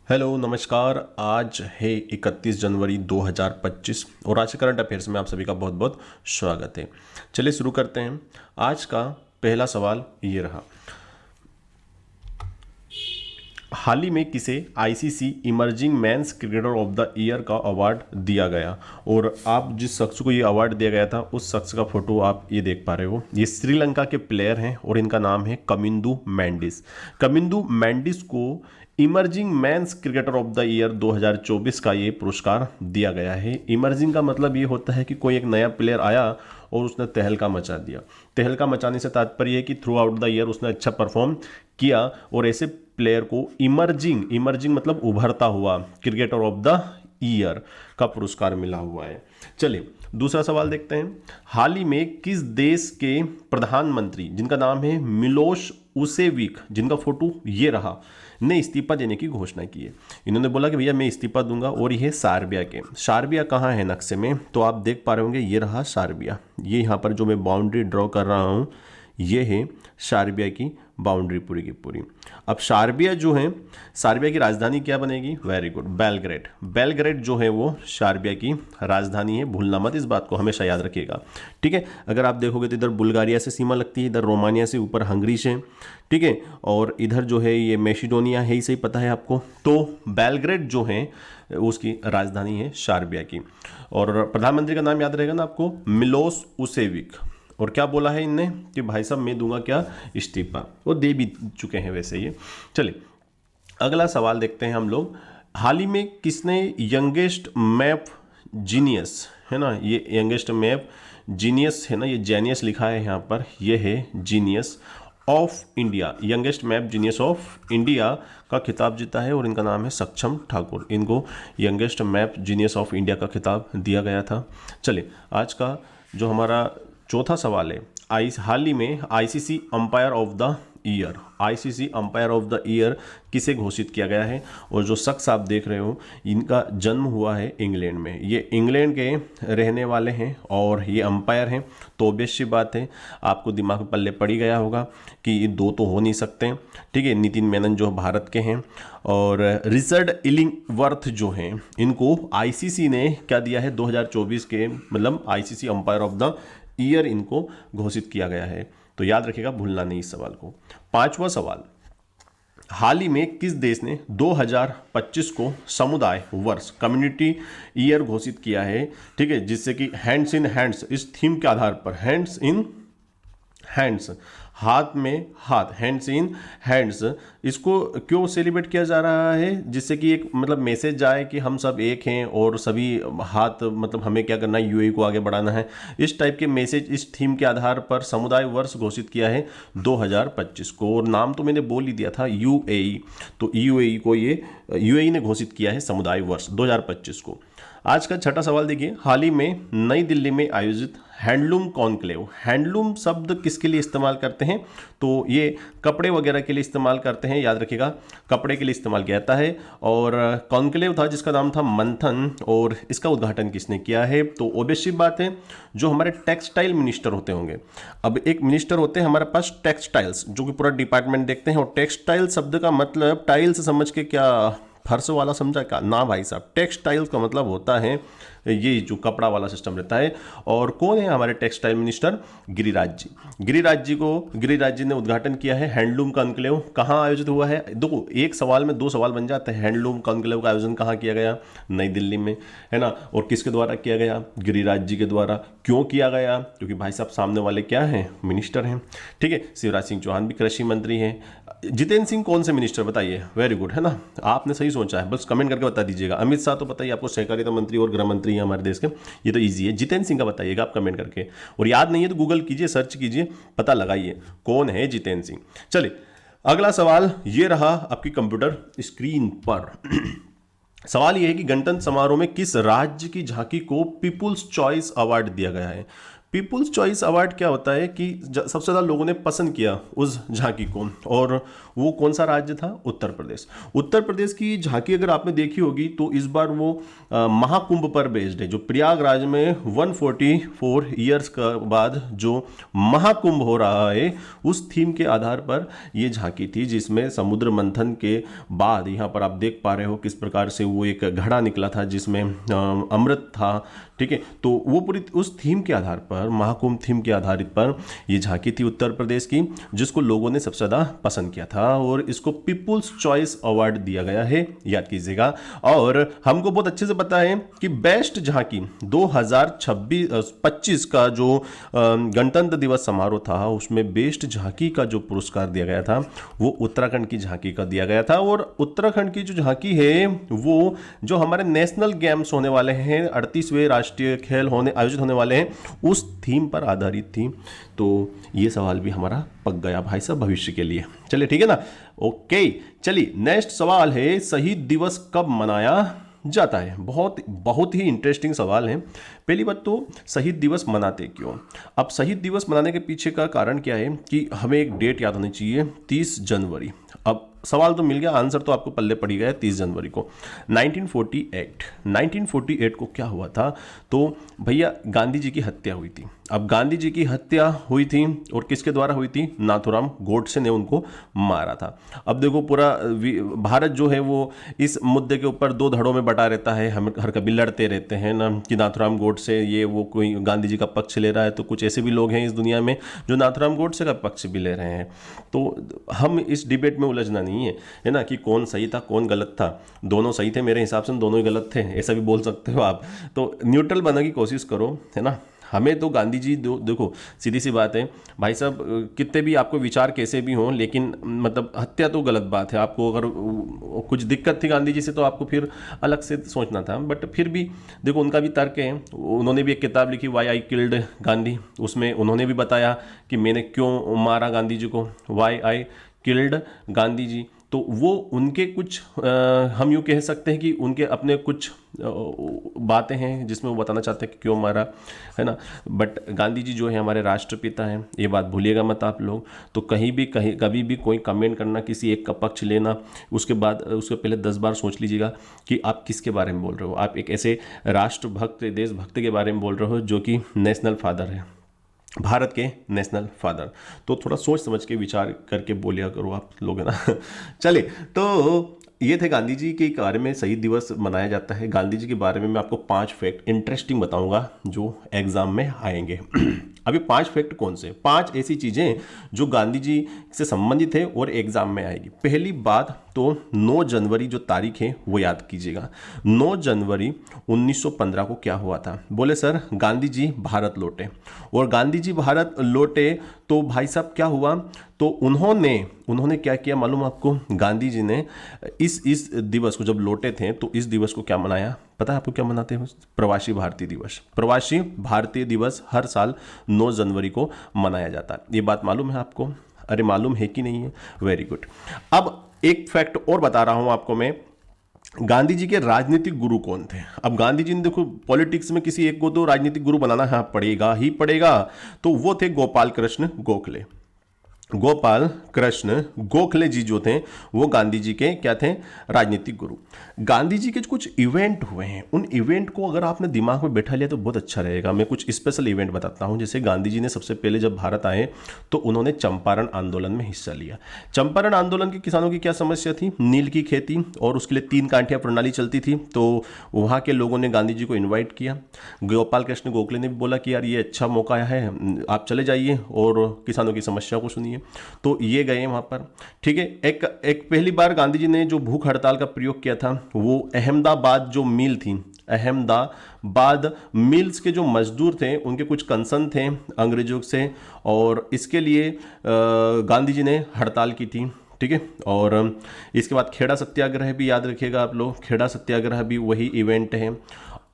Hello नमस्कार। आज है 31 जनवरी 2025 और आज के करंट अफेयर्स में आप सभी का बहुत बहुत स्वागत है। चलिए शुरू करते हैं। आज का पहला सवाल ये रहा। हाल ही में किसे ICC emerging men's cricketer of the year का अवार्ड दिया गया? और आप जिस शख्स को ये अवार्ड दिया गया था उस शख्स का फोटो आप ये देख पा रहे हो। ये श्रीलंका के प्लेयर हैं और इनका नाम है कमिंदु मैंडिस। कमिंदु मैंडिस को emerging men's cricketer of the year 2024 का ये पुरस्कार दिया गया है। इमर्जिंग का मतलब ये होता है कि कोई एक नया प्लेयर आया और उसने तहलका मचा दिया। तहलका मचाने से तात्पर्य है कि थ्रू आउट द ईयर उसने अच्छा परफॉर्म किया और ऐसे प्लेयर को इमर्जिंग मतलब उभरता हुआ क्रिकेटर ऑफ द ईयर का पुरस्कार मिला हुआ है। चलिए दूसरा सवाल देखते हैं। हाल ही में किस देश के प्रधानमंत्री, जिनका नाम है मिलोश उसेविक, जिनका फोटो ये रहा, ने इस्तीफा देने की घोषणा की है? इन्होंने बोला कि भैया मैं इस्तीफा दूंगा और ये है सार्बिया के। सार्बिया कहाँ है नक्शे में? तो आप देख पा रहे होंगे ये रहा सार्बिया। ये यहाँ पर जो मैं बाउंड्री ड्रॉ कर रहा हूँ ये है सार्बिया की बाउंड्री पूरी की पूरी। अब सार्बिया जो है, सार्बिया की राजधानी क्या बनेगी? Very good, Belgrade. बेलग्रेड जो है वो सार्बिया की राजधानी है। भूलना मत, इस बात को हमेशा याद रखिएगा। ठीक है, अगर आप देखोगे तो इधर बुल्गारिया से सीमा लगती है, इधर रोमानिया से, ऊपर हंगरी से। ठीक है, और इधर जो है ये मैसिडोनिया है, ही सही पता है आपको। तो बेलग्रेड जो है उसकी राजधानी है सार्बिया की। और प्रधानमंत्री का नाम याद रहेगा ना आपको, मिलोस उसेविक। और क्या बोला है इनने कि भाई साहब मैं दूंगा क्या? इस्तीफा। वो दे भी चुके हैं वैसे ये। चलिए अगला सवाल देखते हैं हम लोग। हाल ही में किसने यंगेस्ट मैप जीनियस, है ना, ये यंगेस्ट मैप जीनियस है ना, ये जेनियस लिखा है यहाँ पर, ये है genius of India, youngest map genius of India का खिताब जीता है और इनका नाम है सक्षम ठाकुर। इनको youngest map genius of India का खिताब दिया गया था। चलिए आज का जो हमारा चौथा सवाल है, हाल ही में ICC umpire of the year, ICC umpire of the year किसे घोषित किया गया है? और जो शख्स आप देख रहे हो इनका जन्म हुआ है इंग्लैंड में। ये इंग्लैंड के रहने वाले हैं और ये अंपायर हैं। तो ऑब्वियस सी बात है, आपको दिमाग में पल्ले पड़ ही गया होगा कि ये दो तो हो नहीं सकते। ठीक है, नितिन मेनन जो भारत के हैं और रिचर्ड इलिंगवर्थ जो हैं, इनको आईसीसी ने क्या दिया है 2024 के, मतलब ICC umpire of the year इनको घोषित किया गया है। तो याद रखिएगा, भूलना नहीं इस सवाल को। पांचवा सवाल, हाल ही में किस देश ने 2025 को समुदाय वर्ष, कम्युनिटी ईयर घोषित किया है? ठीक है, जिससे कि हैंड्स इन हैंड्स, इस थीम के आधार पर हैंड्स इन हैंड्स, हाथ में हाथ, हैंड्स इन हैंड्स, इसको क्यों सेलिब्रेट किया जा रहा है? जिससे कि एक मतलब मैसेज जाए कि हम सब एक हैं और सभी हाथ, मतलब हमें क्या करना है, यूएई को आगे बढ़ाना है। इस टाइप के मैसेज, इस थीम के आधार पर समुदाय वर्ष घोषित किया है 2025 को। और नाम तो मैंने बोल ही दिया था, यूएई। तो यूएई को ये यूएई ने घोषित किया है समुदाय वर्ष 2025 को। आज का छठा सवाल देखिए, हाल ही में नई दिल्ली में आयोजित हैंडलूम कॉन्क्लेव, हैंडलूम शब्द किसके लिए इस्तेमाल करते हैं? तो ये कपड़े वगैरह के लिए इस्तेमाल करते हैं, याद रखिएगा, कपड़े के लिए इस्तेमाल किया जाता है। और कॉन्क्लेव था जिसका नाम था मंथन, और इसका उद्घाटन किसने किया है? तो ऑब्वियस बात है, जो हमारे टेक्सटाइल मिनिस्टर होते होंगे। अब एक मिनिस्टर होते हैं हमारे पास टेक्सटाइल्स, जो कि पूरा डिपार्टमेंट देखते हैं। और टेक्सटाइल शब्द का मतलब टाइल्स समझ के, क्या फर्श वाला समझा क्या? ना भाई साहब, टेक्सटाइल्स का मतलब होता है ये जो कपड़ा वाला सिस्टम रहता है। और कौन है हमारे टेक्सटाइल मिनिस्टर? गिरिराज जी। गिरिराज जी ने उद्घाटन किया है हैंडलूम कॉन्क्लेव। कहाँ आयोजित हुआ है? दो, एक सवाल में दो सवाल बन जाते हैं। हैंडलूम कॉन्क्लेव का आयोजन कहाँ किया गया? नई दिल्ली में, है ना। और किसके द्वारा किया गया? गिरिराज जी के द्वारा। क्यों किया गया? क्योंकि भाई साहब सामने वाले क्या हैं? मिनिस्टर हैं। ठीक है, शिवराज सिंह चौहान भी कृषि मंत्री हैं। जितेंद्र सिंह कौन से मिनिस्टर? बताइए। वेरी गुड, है ना, आपने सही सोचा है, बस कमेंट करके बता दीजिएगा। अमित शाह तो बताइए, आपको सहकारिता मंत्री और गृह मंत्री हैं हमारे देश के, ये तो इजी है। जितेंद्र सिंह का बताइएगा आप कमेंट करके, और याद नहीं है तो गूगल कीजिए, सर्च कीजिए, पता लगाइए कौन है जितेंद्र सिंह। चलिए अगला सवाल ये रहा आपकी कंप्यूटर स्क्रीन पर। सवाल यह है कि गणतंत्र समारोह में किस राज्य की झांकी को पीपुल्स चॉइस अवार्ड दिया गया है? पीपुल्स चॉइस अवार्ड क्या होता है कि सबसे ज़्यादा लोगों ने पसंद किया उस झांकी को, और वो कौन सा राज्य था? उत्तर प्रदेश। उत्तर प्रदेश की झांकी अगर आपने देखी होगी तो इस बार वो महाकुंभ पर बेस्ड है, जो प्रयागराज में 144 ईयर्स का बाद जो महाकुंभ हो रहा है उस थीम के आधार पर ये झांकी थी, जिसमें समुद्र मंथन के बाद यहाँ पर आप देख पा रहे हो किस प्रकार से वो एक घड़ा निकला था जिसमें अमृत था। ठीक है, तो वो पूरी उस थीम के आधार पर, महाकुंभ थीम के आधारित पर ये झांकी थी उत्तर प्रदेश की, जिसको लोगों ने सबसे ज़्यादा पसंद किया था और इसको पीपुल्स चॉइस अवार्ड दिया गया है, याद कीजिएगा। और हमको बहुत अच्छे से पता है कि बेस्ट झांकी 2025 का जो गणतंत्र दिवस समारोह था उसमें बेस्ट झांकी का जो पुरस्कार दिया गया था वो उत्तराखंड की झांकी का दिया गया था। और उत्तराखंड की जो झांकी है वो जो हमारे नेशनल गेम्स होने वाले हैं, 38वें राष्ट्रीय खेल आयोजित होने वाले हैं, उस थीम पर आधारित थी। तो ये सवाल भी हमारा पक गया भाई साहब भविष्य के लिए। चलिए ठीक है ना, ओके। चलिए नेक्स्ट सवाल है, शहीद दिवस कब मनाया जाता है? बहुत ही इंटरेस्टिंग सवाल है। पहली बात तो शहीद दिवस मनाते क्यों? अब शहीद दिवस मनाने के पीछे का कारण क्या है कि हमें एक डेट याद होनी चाहिए, 30 जनवरी। अब सवाल तो मिल गया, आंसर तो आपको पल्ले पड़ी गया है 30 जनवरी को 1948 को क्या हुआ था? तो भैया गांधी जी की हत्या हुई थी। अब गांधी जी की हत्या हुई थी और किसके द्वारा हुई थी? नाथूराम गोडसे ने उनको मारा था। अब देखो पूरा भारत जो है वो इस मुद्दे के ऊपर दो धड़ों में बटा रहता है, हम हर कभी लड़ते रहते हैं ना कि नाथूराम गोडसे ये वो कोई गांधी जी का पक्ष ले रहा है, तो कुछ ऐसे भी लोग हैं इस दुनिया में जो नाथूराम गोडसे का पक्ष भी ले रहे हैं। तो हम इस डिबेट में उलझना नहीं है ना कि कौन सही था कौन गलत था। दोनों सही थे मेरे हिसाब से, दोनों ही गलत थे, ऐसा भी बोल सकते हो आप। तो न्यूट्रल बनने की कोशिश करो, है ना। हमें तो गांधी जी देखो सीधी सी बात है भाई साहब, कितने भी आपको विचार कैसे भी हों, लेकिन मतलब हत्या तो गलत बात है। आपको अगर कुछ दिक्कत थी गांधी जी से तो आपको फिर अलग से सोचना था, बट फिर भी देखो उनका भी तर्क है। उन्होंने भी एक किताब लिखी वाई आई किल्ड गांधी, उसमें उन्होंने भी बताया कि मैंने क्यों मारा गांधी जी को, Y I killed Gandhi ji. तो वो उनके कुछ हम यूँ कह सकते हैं कि उनके अपने कुछ बातें हैं जिसमें वो बताना चाहते हैं कि क्यों मारा, है ना। बट गांधी जी जो है हमारे राष्ट्रपिता हैं, ये बात भूलिएगा मत आप लोग। तो कभी भी कोई कमेंट करना, किसी एक का पक्ष लेना, उसके पहले 10 बार सोच लीजिएगा कि आप किसके बारे में बोल रहे हो। आप एक ऐसे राष्ट्रभक्त देशभक्त के बारे में बोल रहे हो जो कि नेशनल फादर है, भारत के नेशनल फादर। तो थोड़ा सोच समझ के विचार करके बोलिया करो आप लोग, है ना। चलिए, तो ये थे गांधी जी के बारे में शहीद दिवस मनाया जाता है। गांधी जी के बारे में मैं आपको 5 फैक्ट इंटरेस्टिंग बताऊंगा जो एग्जाम में आएंगे। अभी 5 फैक्ट कौन से? 5 ऐसी चीज़ें जो गांधी जी से संबंधित है और एग्जाम में आएगी। पहली बात तो 9 जनवरी जो तारीख है वो याद कीजिएगा। 9 जनवरी 1915 को क्या हुआ था? बोले सर गांधी जी भारत लौटे। और गांधी जी भारत लौटे तो भाई साहब क्या हुआ? तो उन्होंने क्या किया मालूम आपको? गांधी जी ने इस दिवस को जब लौटे थे तो इस दिवस को क्या मनाया? पता है आपको क्या मनाते हैं? प्रवासी भारतीय दिवस। प्रवासी भारतीय दिवस हर साल 9 जनवरी को मनाया जाता है। ये बात मालूम है आपको? अरे मालूम है कि नहीं है? Very good. अब एक फैक्ट और बता रहा हूं आपको मैं, गांधी जी के राजनीतिक गुरु कौन थे? अब गांधी जी ने देखो पॉलिटिक्स में किसी एक को तो राजनीतिक गुरु बनाना पड़ेगा ही पड़ेगा। तो वो थे गोपाल कृष्ण गोखले। गोपाल कृष्ण गोखले जी जो थे वो गांधी जी के क्या थे? राजनीतिक गुरु। गांधी जी के कुछ इवेंट हुए हैं, उन इवेंट को अगर आपने दिमाग में बैठा लिया तो बहुत अच्छा रहेगा। मैं कुछ स्पेशल इवेंट बताता हूं। जैसे गांधी जी ने सबसे पहले जब भारत आए तो उन्होंने चंपारण आंदोलन में हिस्सा लिया। चंपारण आंदोलन के किसानों की क्या समस्या थी? नील की खेती, और उसके लिए 3 कांठिया प्रणाली चलती थी। तो वहाँ के लोगों ने गांधी जी को इन्वाइट किया। गोपाल कृष्ण गोखले ने भी बोला कि यार ये अच्छा मौका है, आप चले जाइए और किसानों की समस्या को सुनिए। तो ये गए वहां पर, ठीक है। एक पहली बार गांधी जी ने जो भूख हड़ताल का प्रयोग किया था वो अहमदाबाद जो मिल थी, अहमदाबाद मिल्स के जो मजदूर थे उनके कुछ कंसर्न थे अंग्रेजों से, और इसके लिए गांधी जी ने हड़ताल की थी, ठीक है। और इसके बाद खेड़ा सत्याग्रह भी याद रखिएगा आप लोग, खेड़ा सत्याग्रह भी वही इवेंट है।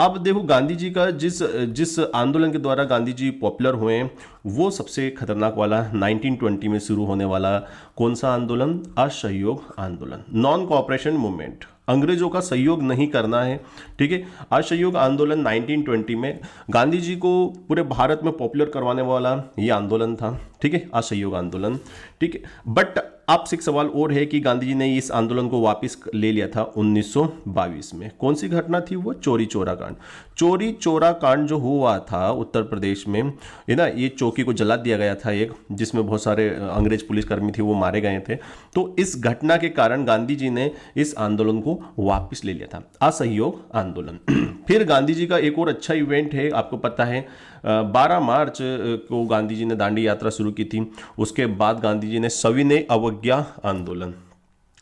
अब देखो गांधी जी का जिस जिस आंदोलन के द्वारा गांधी जी पॉपुलर हुए वो सबसे खतरनाक वाला 1920 में शुरू होने वाला कौन सा आंदोलन? असहयोग आंदोलन, नॉन कोऑपरेशन मूवमेंट, अंग्रेजों का सहयोग नहीं करना है। ठीक है, असहयोग आंदोलन 1920 में गांधी जी को पूरे भारत में पॉपुलर करवाने वाला ये आंदोलन था। ठीक है, असहयोग आंदोलन। ठीक है, बट आपसे एक सवाल और है कि गांधी जी ने इस आंदोलन को वापस ले लिया था 1922 में। कौन सी घटना थी वो? चोरी चोरा कांड। चोरी चोरा कांड जो हुआ था उत्तर प्रदेश में, है ना, ये चौकी को जला दिया गया था एक, जिसमें बहुत सारे अंग्रेज पुलिसकर्मी थे वो मारे गए थे। तो इस घटना के कारण गांधी जी ने इस आंदोलन को वापस ले लिया था, असहयोग आंदोलन। फिर गांधी जी का एक और अच्छा इवेंट है, आपको पता है 12 मार्च को गांधी जी ने दांडी यात्रा शुरू की थी। उसके बाद गांधी जी ने सविनय अवज्ञा आंदोलन,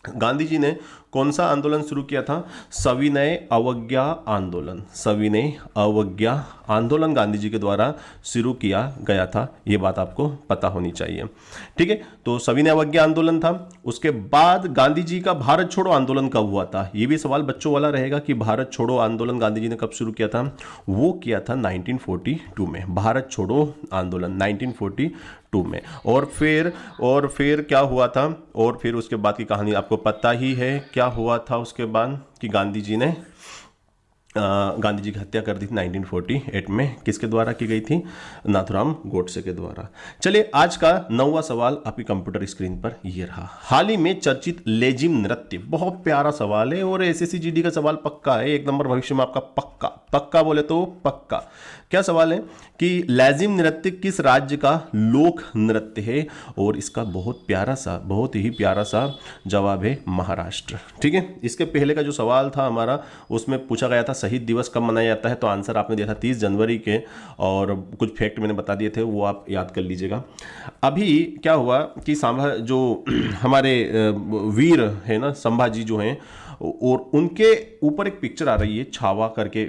गांधी जी ने कौन सा आंदोलन शुरू किया था? सविनय अवज्ञा आंदोलन। सविनय अवज्ञा आंदोलन गांधी जी के द्वारा शुरू किया गया था, ये बात आपको पता होनी चाहिए। ठीक है, तो सविनय अवज्ञा आंदोलन था। उसके बाद गांधी जी का भारत छोड़ो आंदोलन कब हुआ था? ये भी सवाल बच्चों वाला रहेगा कि भारत छोड़ो आंदोलन गांधी जी ने कब शुरू किया था? वो किया था 1942 में, भारत छोड़ो आंदोलन 1942 में। और फिर क्या हुआ था? और फिर उसके बाद की कहानी आपको पता ही है। क्या हुआ था उसके बाद कि गांधी जी की हत्या कर दी थी 1948 में। किसके द्वारा की गई थी? नाथुराम गोडसे के द्वारा। चलिए, आज का 9वां सवाल आपकी कंप्यूटर स्क्रीन पर ये रहा। हाल ही में चर्चित लेजिम नृत्य, बहुत प्यारा सवाल है और एसएससी जीडी का सवाल पक्का है, एक नंबर भविष्य में आपका पक्का। पक्का बोले तो पक्का। क्या सवाल है कि लेजिम नृत्य किस राज्य का लोक नृत्य है? और इसका बहुत ही प्यारा सा जवाब है महाराष्ट्र। ठीक है, इसके पहले का जो सवाल था हमारा, उसमें पूछा गया था शहीद दिवस कब मनाया जाता है, तो आंसर आपने दिया था 30 जनवरी के, और कुछ फैक्ट मैंने बता दिए थे, वो आप याद कर लीजिएगा। अभी क्या हुआ कि जो हमारे वीर है ना, संभाजी जो हैं, और उनके ऊपर एक पिक्चर आ रही है, छावा करके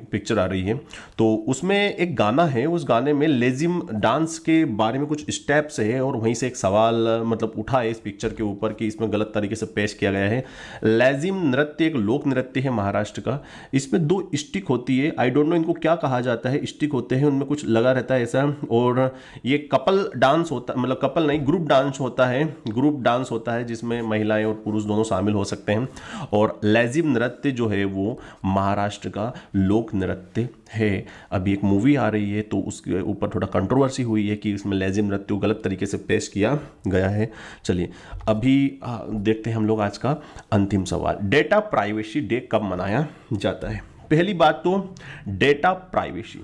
पिक्चर आ रही है। तो उसमें एक गाना है, उस गाने में लेजिम डांस के बारे में कुछ स्टेप्स है, और वहीं से एक सवाल मतलब उठा है इस पिक्चर के ऊपर कि इसमें गलत तरीके से पेश किया गया है। लेजिम नृत्य एक लोक नृत्य है महाराष्ट्र का। इसमें 2 स्टिक होती है, आई डोंट नो इनको क्या कहा जाता है, स्टिक होते हैं, उनमें कुछ लगा रहता है ऐसा, और ये कपल डांस होता, मतलब कपल नहीं, ग्रुप डांस होता है। ग्रुप डांस होता है जिसमें महिलाएं और पुरुष दोनों शामिल हो सकते हैं। और लेजिम नृत्य जो है वो महाराष्ट्र का लोक नृत्य है। अभी एक मूवी आ रही है तो उसके ऊपर थोड़ा कंट्रोवर्सी हुई है कि इसमें लेजिम नृत्य को गलत तरीके से पेश किया गया है। चलिए, अभी देखते हैं हम लोग आज का अंतिम सवाल। डेटा प्राइवेसी डे कब मनाया जाता है? पहली बात तो डेटा प्राइवेसी,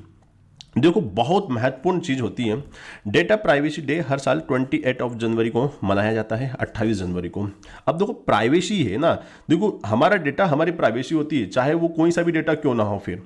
देखो बहुत महत्वपूर्ण चीज होती है। डेटा प्राइवेसी डे हर साल 28 जनवरी को मनाया जाता है, 28 जनवरी को। अब देखो प्राइवेसी है ना, देखो हमारा डेटा हमारी प्राइवेसी होती है, चाहे वो कोई सा भी डेटा क्यों ना हो फिर।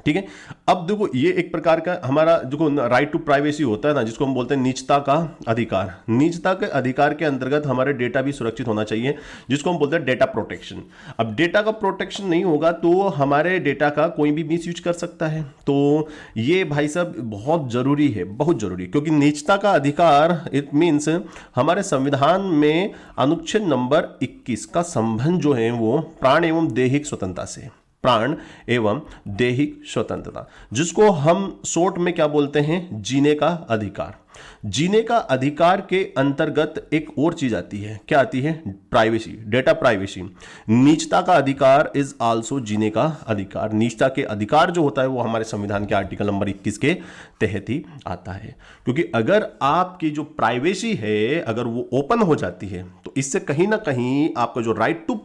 ठीक है, अब देखो ये एक प्रकार का हमारा जो राइट टू प्राइवेसी होता है ना, जिसको हम बोलते हैं निजता का अधिकार। निजता के अधिकार के अंतर्गत हमारे डेटा भी सुरक्षित होना चाहिए, जिसको हम बोलते हैं डेटा प्रोटेक्शन। अब डेटा का प्रोटेक्शन नहीं होगा तो हमारे डेटा का कोई भी मिस यूज कर सकता है। तो ये भाई साहब बहुत जरूरी है, बहुत जरूरी, क्योंकि निजता का अधिकार इट मीन्स हमारे संविधान में अनुच्छेद नंबर 21 का संबंध जो है वो प्राण एवं दैहिक स्वतंत्रता से, प्राण एवं दैहिक स्वतंत्रता, जिसको हम शॉर्ट में क्या बोलते हैं? जीने का अधिकार। जीने का अधिकार के अंतर्गत एक और चीज आती है, क्या आती है? Privacy, data privacy. निजता का अधिकार इज आल्सो जीने का अधिकार। निजता के अधिकार जो होता है वो हमारे संविधान के आर्टिकल नंबर 21 के तहत ही आता है। क्योंकि अगर आपकी जो प्राइवेसी है अगर वो ओपन हो जाती है तो इससे कहीं ना कहीं आपका जो राइट टू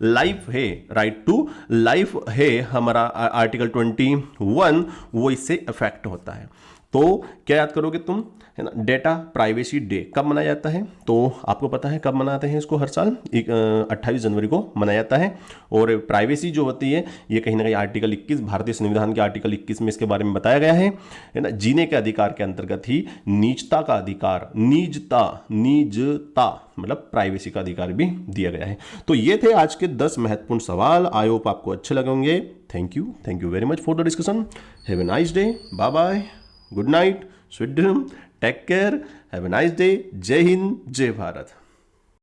लाइफ है, राइट टू लाइफ है हमारा आर्टिकल 21, वो इससे अफेक्ट होता है। तो क्या याद करोगे तुम, है ना? डेटा प्राइवेसी डे कब मनाया जाता है? तो आपको पता है कब मनाते हैं इसको? हर साल 28 जनवरी को मनाया जाता है। और प्राइवेसी जो होती है ये कहीं ना कहीं आर्टिकल 21, भारतीय संविधान के आर्टिकल 21 में इसके बारे में बताया गया है ना? जीने के अधिकार के अंतर्गत ही निजता का अधिकार, निजता मतलब प्राइवेसी का अधिकार भी दिया गया है। तो ये थे आज के 10 महत्वपूर्ण सवाल। आई होप आपको अच्छे लगे होंगे। Thank you very much for the discussion. Have a nice day, bye bye, good night, sweet dream, take care, have a nice day. जय हिंद, जय भारत।